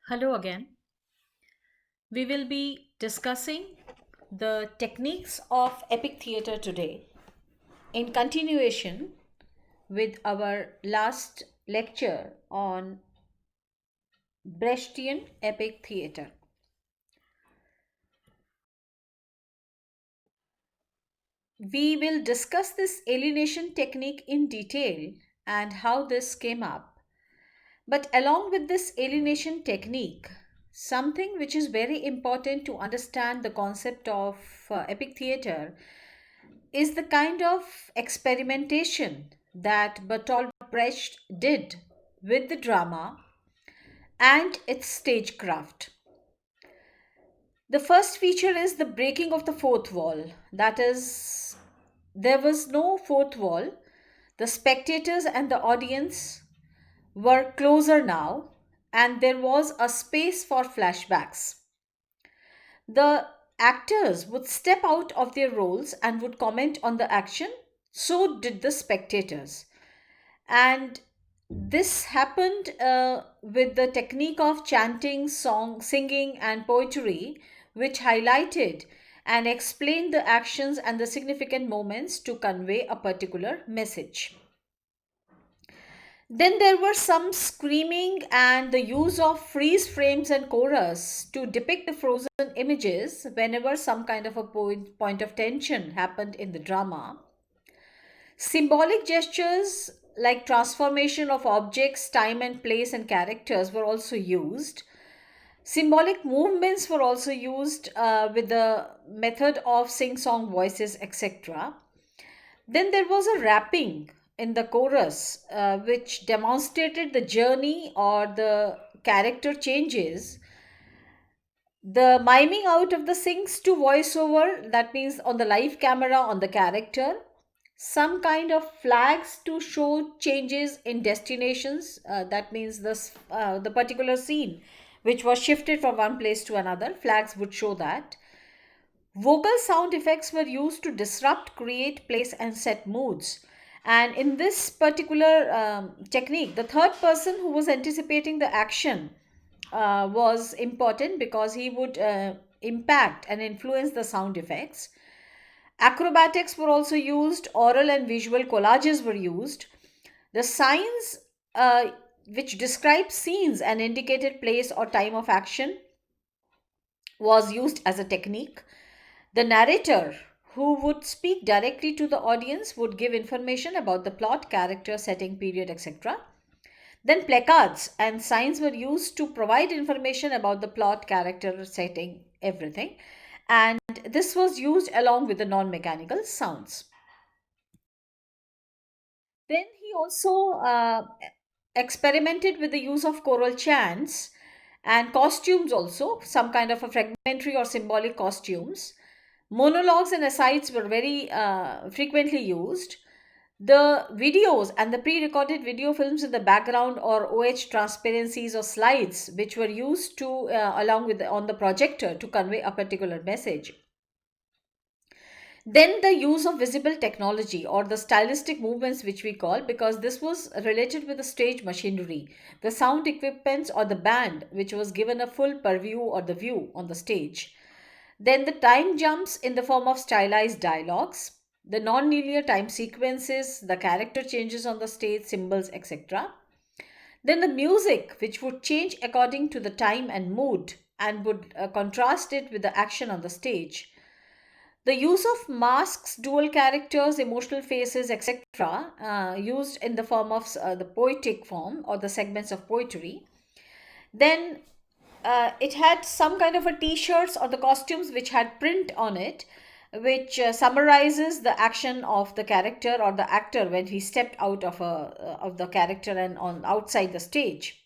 Hello again. We will be discussing the techniques of epic theater today in continuation with our last lecture on Brechtian epic theater. We will discuss this alienation technique in detail and how this came up. But along with this alienation technique, something which is very important to understand the concept of epic theater is the kind of experimentation that Bertolt Brecht did with the drama and its stagecraft. The first feature is the breaking of the fourth wall. That is, there was no fourth wall. The spectators and the audience were closer now, and there was a space for flashbacks. The actors would step out of their roles and would comment on the action. So did the spectators. And this happened with the technique of chanting, song, singing, and poetry, which highlighted and explained the actions and the significant moments to convey a particular message. Then there were some screaming and the use of freeze frames and chorus to depict the frozen images whenever some kind of a point of tension happened in the drama. Symbolic gestures like transformation of objects, time and place, and characters were also used. Symbolic movements were also used with the method of sing song voices, etc. Then there was a rapping in the chorus, which demonstrated the journey or the character changes. The miming out of the sings to voiceover, that means on the live camera on the character. Some kind of flags to show changes in destinations, that means the particular scene which was shifted from one place to another, flags would show that. Vocal sound effects were used to disrupt, create, place, and set moods. And in this particular technique, the third person who was anticipating the action was important because he would impact and influence the sound effects. Acrobatics were also used, oral and visual collages were used. The signs which describe scenes and indicated place or time of action was used as a technique. The narrator, who would speak directly to the audience, would give information about the plot, character, setting, period, etc. Then placards and signs were used to provide information about the plot, character, setting, everything. And this was used along with the non mechanical sounds. Then he also experimented with the use of choral chants and costumes, also, some kind of a fragmentary or symbolic costumes. Monologues and asides were very frequently used. The videos and the pre recorded video films in the background or OH transparencies or slides, which were used to, along with on the projector to convey a particular message. Then the use of visible technology or the stylistic movements, which we call, because this was related with the stage machinery, the sound equipments or the band, which was given a full purview or the view on the stage. Then the time jumps in the form of stylized dialogues, the non-linear time sequences, the character changes on the stage, symbols, etc. Then the music, which would change according to the time and mood and would contrast it with the action on the stage. The use of masks, dual characters, emotional faces, etc., used in the form of the poetic form or the segments of poetry. Then it had some kind of a t-shirts or the costumes which had print on it, which summarizes the action of the character or the actor when he stepped out of the character and on outside the stage.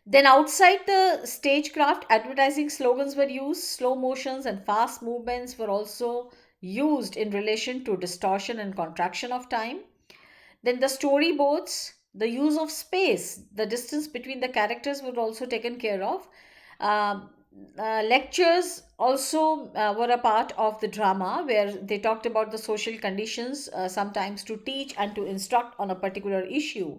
Then outside the stagecraft, advertising slogans were used. Slow motions and fast movements were also used in relation to distortion and contraction of time. Then the storyboards, the use of space, the distance between the characters were also taken care of. Um, Lectures also were a part of the drama where they talked about the social conditions, sometimes to teach and to instruct on a particular issue.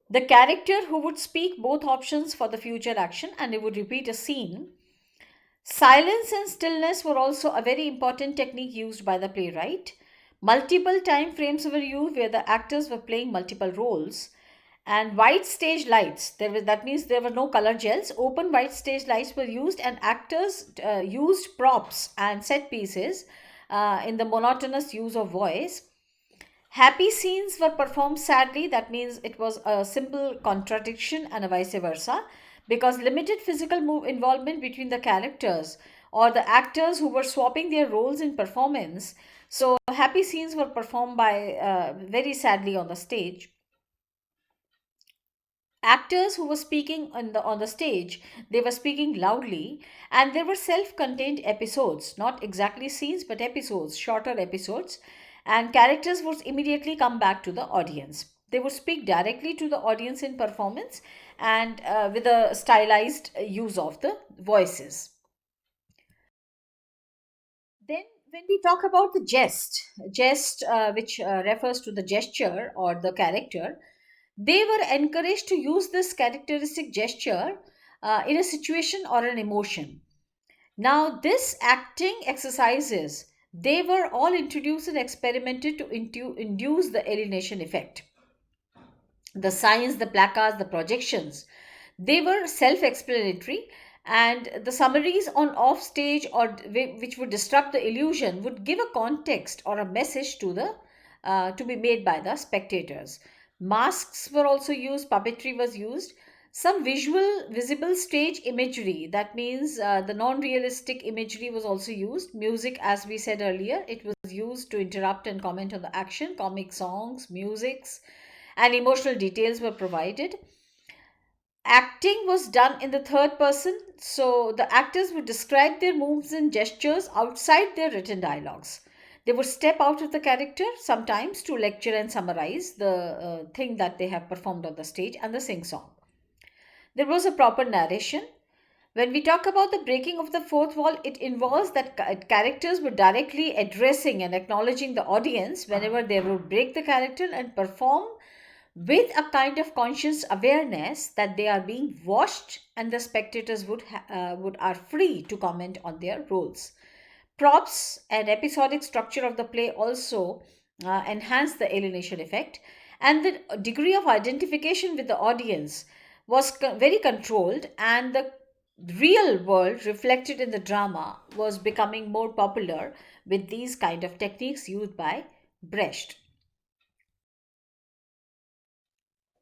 The character who would speak both options for the future action and he would repeat a scene. Silence and stillness were also a very important technique used by the playwright. Multiple time frames were used where the actors were playing multiple roles. And white stage lights, that means there were no color gels. Open white stage lights were used, and actors used props and set pieces in the monotonous use of voice. Happy scenes were performed sadly, that means it was a simple contradiction and a vice versa, because limited physical involvement between the characters or the actors who were swapping their roles in performance. So, happy scenes were performed by very sadly on the stage. Actors who were speaking on the stage, they were speaking loudly, and there were self-contained episodes, not exactly scenes but episodes, shorter episodes, and characters would immediately come back to the audience. They would speak directly to the audience in performance, and with a stylized use of the voices. Then, when we talk about the jest, which refers to the gesture or the character, they were encouraged to use this characteristic gesture in a situation or an emotion. Now, this acting exercises, they were all introduced and experimented to induce the alienation effect. The signs, the placards, the projections, they were self explanatory, and the summaries on off stage or which would disrupt the illusion would give a context or a message to the to be made by the spectators. Masks were also used, puppetry was used, some visual visible stage imagery, that means the non realistic imagery was also used. Music, as we said earlier, it was used to interrupt and comment on the action. Comic songs, musics, and emotional details were provided. Acting was done in the third person, so the actors would describe their moves and gestures outside their written dialogues. They would step out of the character sometimes to lecture and summarize the thing that they have performed on the stage and the sing song. There was a proper narration. When we talk about the breaking of the fourth wall, it involves that characters were directly addressing and acknowledging the audience whenever they would break the character and perform with a kind of conscious awareness that they are being watched, and the spectators would are free to comment on their roles. Props and episodic structure of the play also enhance the alienation effect, and the degree of identification with the audience was very controlled, and the real world reflected in the drama was becoming more popular with these kind of techniques used by Brecht.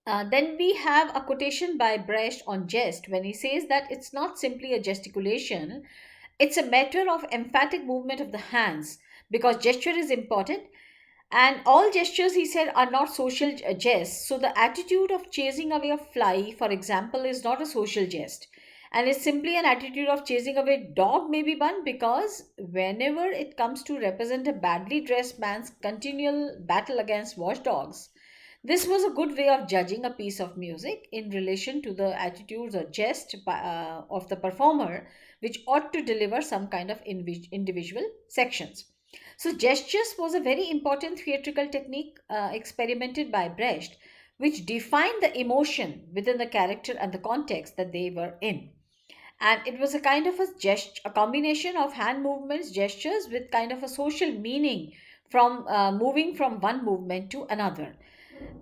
Then we have a quotation by Brecht on jest when he says that it's not simply a gesticulation, it's a matter of emphatic movement of the hands, because gesture is important, and all gestures, he said, are not social jests. So the attitude of chasing away a fly, for example, is not a social jest. And it's simply an attitude of chasing away a dog, maybe one, because whenever it comes to represent a badly dressed man's continual battle against watchdogs, this was a good way of judging a piece of music in relation to the attitudes or of the performer, which ought to deliver some kind of individual sections. So, gestures was a very important theatrical technique experimented by Brecht, which defined the emotion within the character and the context that they were in. And it was a kind of a combination of hand movements, gestures with kind of a social meaning from moving from one movement to another.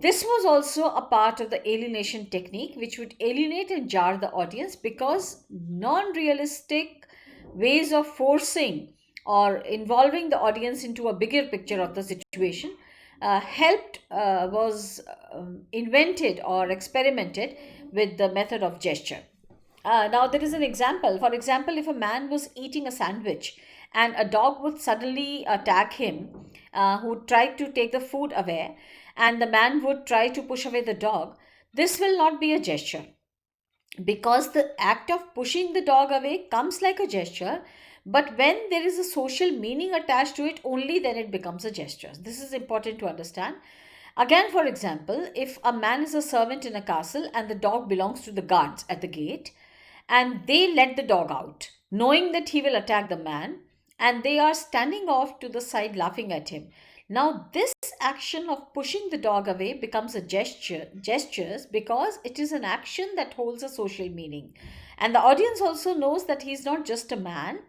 This was also a part of the alienation technique, which would alienate and jar the audience because non realistic ways of forcing or involving the audience into a bigger picture of the situation was invented or experimented with the method of gesture. Now, there is an example. For example, if a man was eating a sandwich and a dog would suddenly attack him, who tried to take the food away, and the man would try to push away the dog, this will not be a gesture, because the act of pushing the dog away comes like a gesture, but when there is a social meaning attached to it, only then it becomes a gesture. This is important to understand. Again, for example, if a man is a servant in a castle and the dog belongs to the guards at the gate, and they let the dog out, knowing that he will attack the man, and they are standing off to the side laughing at him. Now, this action of pushing the dog away becomes a gestures because it is an action that holds a social meaning. And the audience also knows that he's not just a man,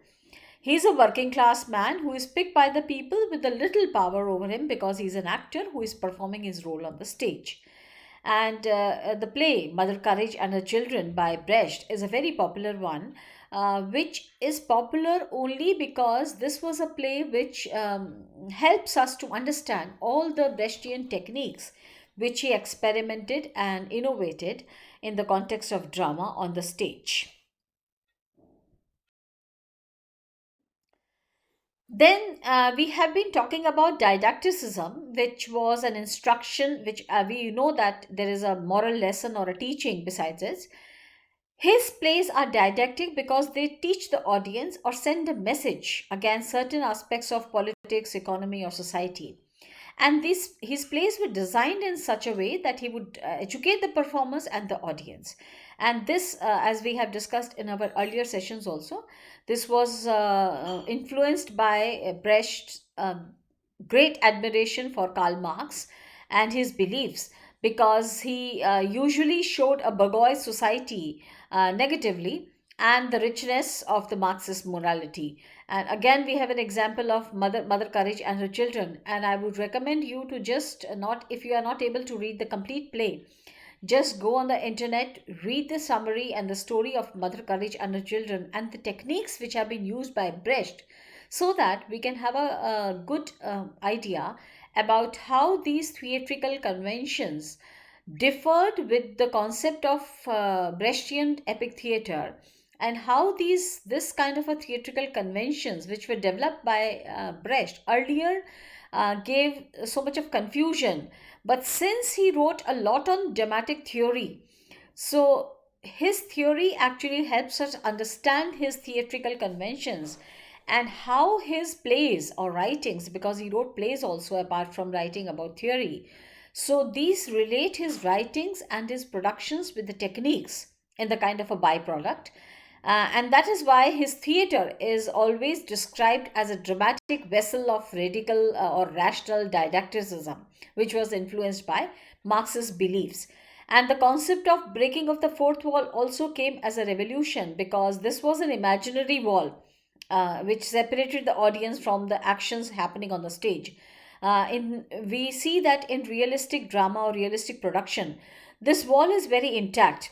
he's a working class man who is picked by the people with a little power over him because he's an actor who is performing his role on the stage. And the play Mother Courage and Her Children by Brecht is a very popular one, which is popular only because this was a play which helps us to understand all the Brechtian techniques which he experimented and innovated in the context of drama on the stage. Then we have been talking about didacticism, which was an instruction, which we know that there is a moral lesson or a teaching besides it. His plays are didactic because they teach the audience or send a message against certain aspects of politics, economy, or society. And his plays were designed in such a way that he would educate the performers and the audience. And this, as we have discussed in our earlier sessions also, this was influenced by Brecht's great admiration for Karl Marx and his beliefs, because he usually showed a bourgeois society negatively and the richness of the Marxist morality. And again, we have an example of Mother Courage and Her Children. And I would recommend you to just not, if you are not able to read the complete play, just go on the internet, read the summary and the story of Mother Courage and Her Children and the techniques which have been used by Brecht, so that we can have a good idea about how these theatrical conventions differed with the concept of Brechtian epic theater, and how these this kind of a theatrical conventions which were developed by Brecht earlier gave so much of confusion. But since he wrote a lot on dramatic theory, so his theory actually helps us understand his theatrical conventions and how his plays or writings, because he wrote plays also apart from writing about theory. So these relate his writings and his productions with the techniques in the kind of a byproduct. And that is why his theatre is always described as a dramatic vessel of radical or rational didacticism, which was influenced by Marxist beliefs. And the concept of breaking of the fourth wall also came as a revolution, because this was an imaginary wall which separated the audience from the actions happening on the stage. In We see that in realistic drama or realistic production, this wall is very intact,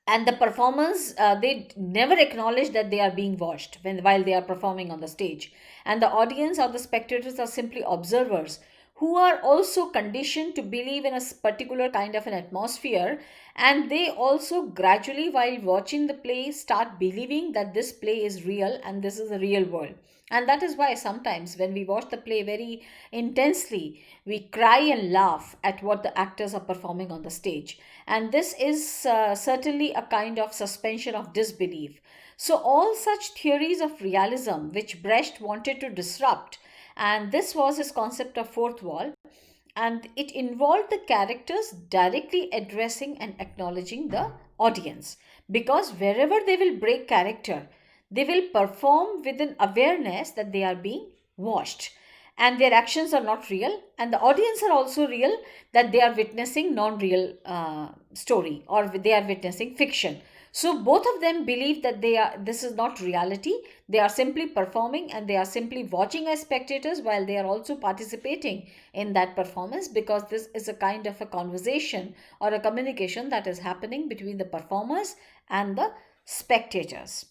and the performers they never acknowledge that they are being watched while they are performing on the stage, and the audience or the spectators are simply observers who are also conditioned to believe in a particular kind of an atmosphere, and they also gradually, while watching the play, start believing that this play is real and this is a real world. And that is why sometimes when we watch the play very intensely, we cry and laugh at what the actors are performing on the stage. And this is certainly a kind of suspension of disbelief. So, all such theories of realism which Brecht wanted to disrupt, and this was his concept of fourth wall, and it involved the characters directly addressing and acknowledging the audience, because wherever they will break character, they will perform with an awareness that they are being watched, and their actions are not real, and the audience are also real, that they are witnessing non-real story, or they are witnessing fiction. So both of them believe that this is not reality, they are simply performing, and they are simply watching as spectators while they are also participating in that performance, because this is a kind of a conversation or a communication that is happening between the performers and the spectators.